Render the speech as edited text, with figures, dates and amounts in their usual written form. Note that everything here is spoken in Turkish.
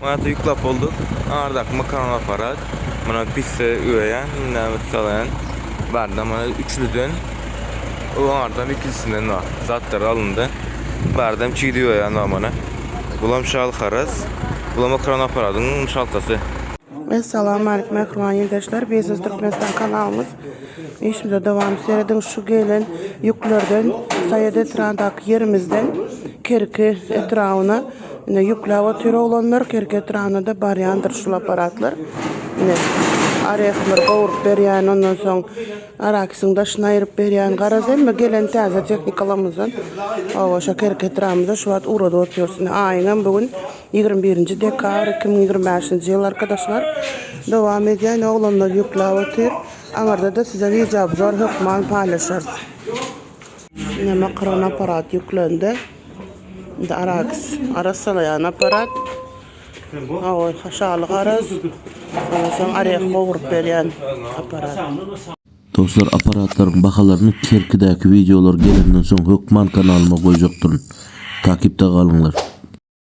Mata yüklap olduk. Ardak makaron aparat. Mana pizza üyeyen, nämet salayan. Barda mana üçlüden. O ardan ikisinden var. Zatlar alındı. Bardam çiğdi üyeyen var mana. Bulam şal xaraz. Bulam makaron aparatının şaltası. Assalamu alaikum arkadaşlar. Bezos Türkmenistan kanalımız. İşimize devam edin. Şu gelen yüklerden Sayed Etran'daki yerimizden Kerki etrafına yüklava türü olanlar Kerki etrafına da baryandır şu aparatlar. Arayaklar kavurup beryan, ondan sonra arakisini da şınayırıp beryan garazem mi gelen taze teknikalarımızdan o Kerki etrafımızda şu an uğradı oturuyorsun. Aynen bugün 21. dekabr 2025 yıl arkadaşlar. Devam ediyor. Oğlanlar yüklava tür. Amarda da size icabı zor hükman paylaşırız. Yine makaron aparat yüklendi. Arakis arasalayan aparat. Haşalı garaz. Sonra araya kavurup beryan aparat. Dostlar, aparatların bakalarını Kerki'deki videolar gelenden soň Hökman kanalyma goýjak durun. Takipde kalınlar.